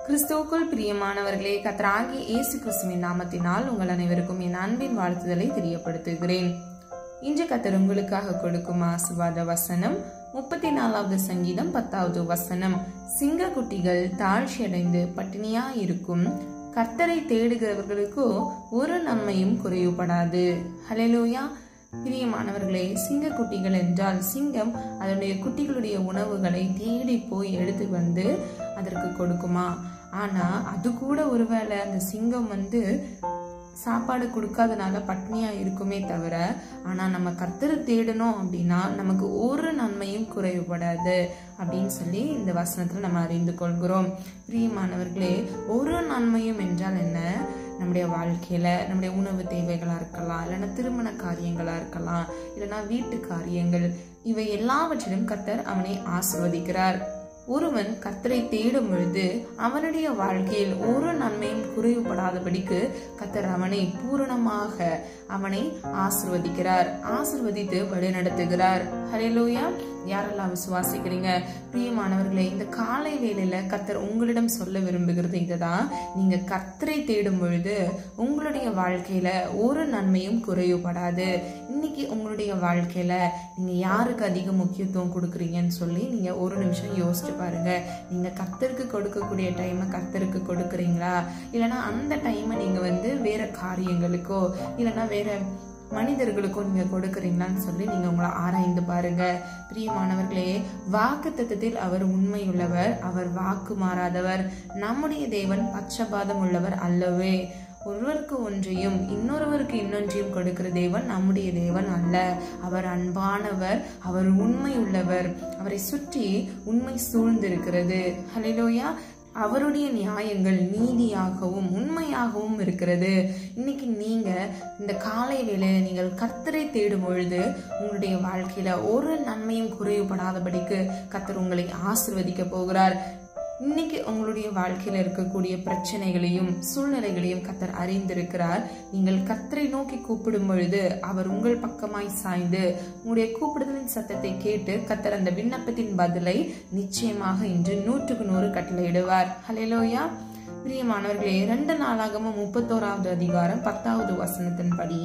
கிறிஸ்துவுக்குள் பிரியமானவர்களே, கர்த்தராகிய இயேசு கிறிஸ்துவின் நாமத்தினால் உங்கள் அனைவருக்கும் என் அன்பின் வாழ்த்துதலை தெரியப்படுத்துகிறேன். இன்று கர்த்தர் உங்களுக்காக கொடுக்கும் ஆசீர்வாத வசனம் 34வது சங்கீதம் 10வது வசனம். சிங்க குட்டிகள் தாழ்ச்சி அடைந்து பட்டினியா இருக்கும், கர்த்தரை தேடுகிறவர்களுக்கு ஒரு நன்மையும் குறைவுபடாது. ஹல்லேலூயா. பிரியமானவர்களே, சிங்க குட்டிகள் என்றால் சிங்கம் அதனுடைய குட்டிகளுடைய உணவுகளை தேடி போய் எடுத்து வந்து அதற்கு கொடுக்குமா? ஆனா அது கூட ஒருவேளை அந்த சிங்கம் சாப்பாடு கொடுக்காதனால பட்னியா இருக்குமே தவிர, ஆனா நம்ம கர்த்தரை தேடணும் அப்படின்னா நமக்கு ஒரு நன்மையும் குறைவுபடாது அப்படின்னு சொல்லி இந்த வசனத்துல நம்ம அறிந்து கொள்கிறோம். பிரியமானவர்களே, ஒரு நன்மையும் என்றால் என்ன? நம்முடைய வாழ்க்கையில நம்முடைய உணவு தேவைகளா இருக்கலாம், இல்லைன்னா திருமண காரியங்களா இருக்கலாம், இல்லைன்னா வீட்டு காரியங்கள், இவை எல்லாவற்றிலும் கர்த்தர் அவனை ஆசீர்வதிக்கிறார். ஒருவன் கர்த்தரை தேடும் பொழுது அவனுடைய வாழ்க்கையில் ஒரு நன்மையும் குறைவுபடாதபடிக்கு கர்த்தர் அவனை பூரணமாக அவனை ஆசீர்வதிக்கிறார், ஆசீர்வதித்து வழிநடத்துகிறார். ஹல்லேலூயா. யாரெல்லாம் விசுவாசிக்கிறீங்க? பிரியமானவர்களே, இந்த காலை வேளையில கர்த்தர் உங்களிடம் சொல்ல விரும்புகிறது இதுதான். நீங்க கர்த்தரை தேடும் பொழுது உங்களுடைய வாழ்க்கையில ஒரு நன்மையும் குறைவுபடாது. இன்னைக்கு உங்களுடைய வாழ்க்கையில நீங்க யாருக்கு அதிக முக்கியத்துவம் கொடுக்குறீங்கன்னு சொல்லி நீங்க ஒரு நிமிஷம் யோசிச்சு பாருங்க. நீங்க கர்த்தருக்கு கொடுக்கக்கூடிய டைமை கர்த்தருக்கு கொடுக்குறீங்களா, இல்லைன்னா அந்த டைமை நீங்க வேற காரியங்களுக்கோ இல்லைன்னா வேற மனிதர்களுக்கும் நீங்க கொடுக்கறீங்களான்னு சொல்லி நீங்க உங்களை ஆராய்ந்து பாருங்க. பிரியமானவர்களே, வாக்குத்தத்தத்தில் அவர் உண்மையுள்ளவர், அவர் வாக்கு மாறாதவர். நம்முடைய தேவன் பட்சபாதம் உள்ளவர் அல்லவே. ஒருவருக்கு ஒன்றையும் இன்னொருவருக்கு இன்னொன்றையும் கொடுக்கிற தேவன் நம்முடைய தேவன் அல்ல. அவர் அன்பானவர், அவர் உண்மை உள்ளவர், அவரை சுற்றி உண்மை சூழ்ந்திருக்கிறது. ஹல்லேலூயா. அவருடைய நியாயங்கள் நீதியாகவும் உண்மையாகவும் இருக்கிறது. இன்னைக்கு நீங்க இந்த காலை வேளையில நீங்கள் கர்த்தரை தேடும் பொழுது உங்களுடைய வாழ்க்கையில ஒரு நன்மையும் குறைவுபடாதபடிக்கு கர்த்தர் உங்களை ஆசீர்வதிக்க போகிறார். இன்னைக்கு உங்களுடைய வாழ்க்கையில இருக்கக்கூடிய பிரச்சனைகளையும் சூழ்நிலைகளையும் கர்த்தர் அறிந்திருக்கிறார். நீங்கள் கர்த்தரை நோக்கி கூப்பிடும் பொழுது அவர் உங்கள் பக்கமாய் சாய்ந்து உங்களுடைய கூப்பிடுதலின் சத்தத்தை கேட்டு கர்த்தர் அந்த விண்ணப்பத்தின் பதிலை நிச்சயமாக இன்று 100க்கு 100 கட்டளையிடுவார். ஹல்லேலூயா. பிரியமானவர்களே, 2 நாளாகமம் 31வது அதிகாரம் 10வது வசனத்தின்படி,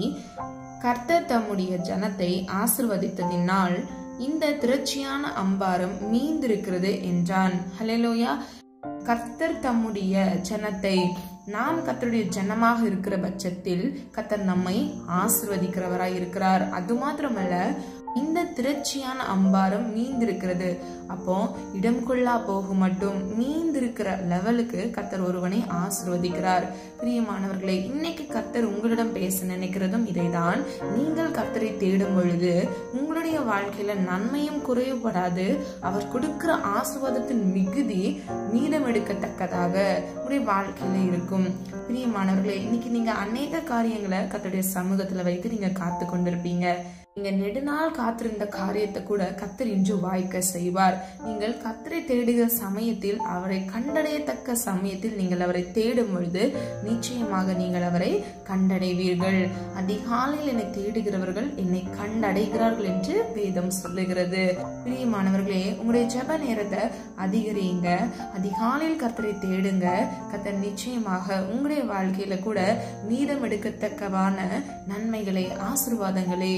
கர்த்தர் தம்முடைய ஜனத்தை ஆசீர்வதித்ததினால் இந்த திரட்சியான அம்பாரம் மீந்திருக்கிறது என்றான். ஹல்லேலூயா. கர்த்தர் தம்முடைய ஜனத்தை, நாம் கர்த்தருடைய ஜனமாக இருக்கிற பட்சத்தில் கர்த்தர் நம்மை ஆசீர்வதிக்கிறவராய் இருக்கிறார். அது மாத்திரமல்ல, இந்த திரட்சியான அம்பாரம் மீந்திருக்கிறது. அப்போ இடம் கொள்ளா போகும் மட்டும் மீந்திருக்கிற லெவலுக்கு கர்த்தர் ஒருவனை ஆசீர்வதிக்கிறார். பிரியமானவர்களே, இன்னைக்கு கர்த்தர் உங்களிடம் பேச நினைக்கிறதும் இதைதான். நீங்கள் கர்த்தரை தேடும் பொழுது உங்களுடைய வாழ்க்கையில நன்மையும் குறைவுபடாது. அவர் கொடுக்கிற ஆசீர்வாதத்தின் மிகுதி மீதம் எடுக்கத்தக்கதாக உங்களுடைய வாழ்க்கையில இருக்கும். பிரியமானவர்களே, இன்னைக்கு நீங்க அநேக காரியங்களை கர்த்தருடைய சமூகத்துல வைத்து நீங்க காத்து கொண்டிருப்பீங்க. நீங்க நெடுநாள் காத்திருந்த காரியத்தை கூட கர்த்தர் இன்று வாய்க்க செய்வார். நீங்கள் கர்த்தரை தேடுகிற சமயத்தில், அவரை கண்டடையத்தக்க சமயத்தில் நீங்கள் அவரை தேடும் பொழுது நிச்சயமாக நீங்கள் அவரை கண்டடைவீர்கள். அதிகாலையில் என்னை தேடுகிறவர்கள் என்னை கண்டடைகிறார்கள் என்று வேதம் சொல்லுகிறது. பிரியமானவர்களே, உங்களுடைய ஜெப நேரத்தை அதிகரிங்க. அதிகாலையில் கர்த்தரை தேடுங்க. கர்த்தர் நிச்சயமாக உங்களுடைய வாழ்க்கையில கூட மீதம் எடுக்கத்தக்கவான நன்மைகளை, ஆசீர்வாதங்களை,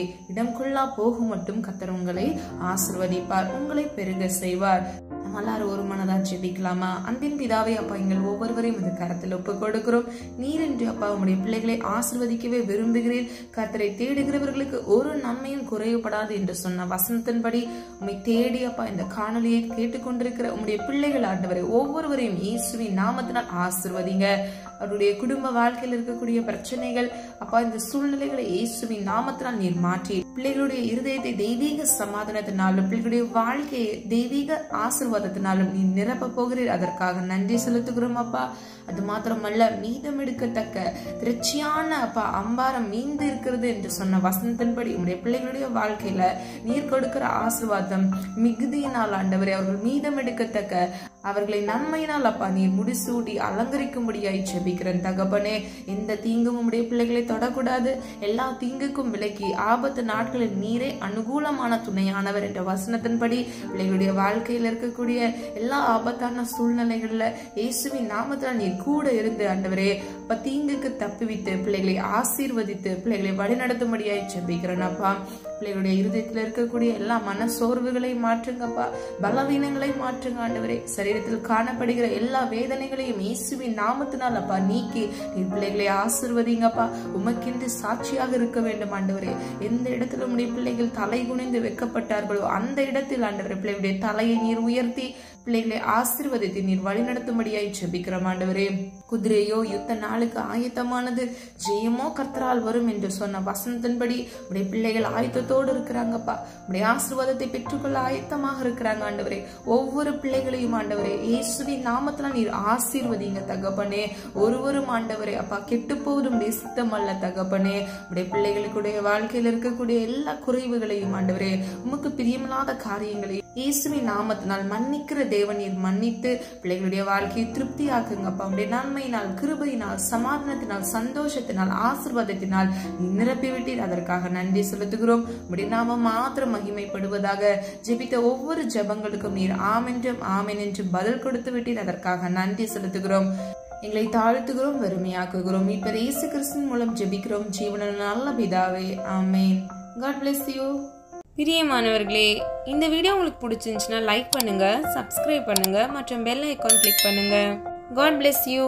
கொள்ளா போகும் மட்டும் கர்த்தர் உங்களை ஆசீர்வதிப்பார், உங்களை பெருக செய்வார். நம்ம எல்லாரும் ஒரு மனதா ஜெபிக்கலாமா? அன்பின் பிதாவே, அப்பா, எங்கள் ஒவ்வொருவரையும் இந்த கரத்தில் ஒப்பு கொடுக்கிறோம். நீர் என்று அப்பா உங்களுடைய பிள்ளைகளை ஆசீர்வதிக்கவே விரும்புகிறீர். கர்த்தரை தேடுகிறவர்களுக்கு ஒரு நன்மையும் குறைவுபடாது என்று சொன்ன வசனத்தின்படி உம்மை தேடி அப்பா இந்த காணொலியை கேட்டுக்கொண்டிருக்கிற உங்களுடைய பிள்ளைகள் ஆண்டவரை ஒவ்வொருவரையும் இயேசுவின் நாமத்தினால் ஆசீர்வதிங்க. அவருடைய குடும்ப வாழ்க்கையில் இருக்கக்கூடிய பிரச்சனைகள் அப்பா, இந்த சூழ்நிலைகளை இயேசுவின் நாமத்தினால் நீர் மாற்றி பிள்ளைகளுடைய இருதயத்தை தெய்வீக சமாதானத்தினாலும் பிள்ளைகளுடைய வாழ்க்கையை தெய்வீக ஆசீர்வாதத்தினாலும் நீ நிரப்ப போகிறீர். அதற்காக நன்றி செலுத்துகிறோம் அப்பா. அது மாத்திரமல்ல, மீதம் எடுக்கத்தக்க திரட்சியான அப்பா அம்பாரம் மீந்து இருக்கிறது என்று சொன்ன வசனத்தின்படி உங்களுடைய பிள்ளைகளுடைய வாழ்க்கையில நீர் கொடுக்கிற ஆசீர்வாதம் மிகுதியினால் ஆண்டவரே அவர்கள் மீதம் எடுக்கத்தக்க அவர்களை நன்மையினால் அப்பா நீர் முடிசூடி அலங்கரிக்கும்படியாய் ஜெபிக்கிறேன் தகப்பனே. எந்த தீங்கும் உடைய பிள்ளைகளை தொடக்கூடாது. எல்லா தீங்குக்கும் விலக்கி ஆபத்து நாட்கள் நாட்களில் நீரே அனுகூலமான துணையானவர் என்ற வசனத்தின்படி பிள்ளைகளுடைய வாழ்க்கையில் இருக்கக்கூடிய எல்லா ஆபத்தான சூழ்நிலைகள்ல இயேசுவின் நாமத்தில் நீர் கூட இருந்து ஆண்டவரே தீங்குக்கு தப்புவித்து பிள்ளைகளை ஆசீர்வதித்து பிள்ளைகளை வழிநடத்தும்படியாய் ஜெபிக்கிறேன் அப்பா. பிள்ளைகளுடைய இருதயத்தில் இருக்கக்கூடிய எல்லா மன சோர்வுகளை மாற்றுங்கப்பா, பலவீனங்களை மாற்றுங்க ஆண்டவரே. சரீரத்தில் காணப்படுகிற எல்லா வேதனைகளையும் இயேசுவின் நாமத்தினால் அப்பா நீக்கி நீர் பிள்ளைகளை ஆசீர்வதிங்கப்பா. உமக்கென்று சாட்சியாக இருக்க வேண்டும் ஆண்டவரே. எந்த இடத்துல உடைய பிள்ளைகள் தலை குனிந்து வைக்கப்பட்டார்களோ அந்த இடத்தில் ஆண்டவரே பிள்ளைகளுடைய தலையை நீர் உயர்த்தி பிள்ளைகளை ஆசீர்வதித்து நீர் வழிநடத்தும்படியாய் ஜெபிக்கிறோம் ஆண்டவரே. குதிரையோ யுத்த நாளுக்கு ஆயத்தமானது, ஜெயமோ கர்த்தரால் வரும் என்று சொன்ன வசனத்தின்படி உடைய பிள்ளைகள் ஆயத்தத்தோடு இருக்கிறாங்கப்பா. உடைய ஆசீர்வாதத்தை பெற்றுக்கொள்ள ஆயத்தமாக இருக்கிறாங்க ஆண்டவரே. ஒவ்வொரு பிள்ளைகளையும் ஆண்டவரே இயேசுவின் நாமத்துல நீர் ஆசீர்வதிங்க தகப்பனே. ஒருவரும் ஆண்டவரே அப்பா கெட்டு போவதும் உடைய சித்தம் அல்ல தகப்பனே. உடைய பிள்ளைகளுடைய வாழ்க்கையில் இருக்கக்கூடிய எல்லா குறைவுகளையும் ஆண்டவரே உமக்கு பிரியமில்லாத காரியங்களையும் இயேசுவின் நாமத்தினால் மன்னிக்கிற தேவன் நீர் மன்னித்து பிள்ளைகளுடைய வாழ்க்கையை திருப்தியாக்குங்கப்பா. உடைய நன்மையினால், கிருபையினால், சமாதானத்தினால், சந்தோஷத்தினால், ஆசீர்வாதத்தினால் நிரப்பிவிட்டீர். அதற்காக நன்றி செலுத்துகிறோம். உடைய நாமம் மாத்திரம் மகிமைப்படுவதாக. ஜெபித்த ஒவ்வொரு ஜெபங்களுக்கும் நீர் ஆமென்றும் ஆமென் என்று பதில் கொடுத்து விட்டீர். அதற்காக நன்றி செலுத்துகிறோம். எங்களை தாழ்த்துகிறோம், வெறுமையாக்குகிறோம். இப்ப இயேசு கிறிஸ்துவின் மூலம் ஜெபிக்கிறோம் ஜீவனுள்ள நல்ல பிதாவே, ஆமென். God bless you. பிரியமானவர்களே, இந்த வீடியோ உங்களுக்கு பிடிச்சிருந்துச்சுன்னா லைக் பண்ணுங்க, சப்ஸ்கிரைப் பண்ணுங்க மற்றும் பெல் ஐகான் கிளிக் பண்ணுங்க. God bless you.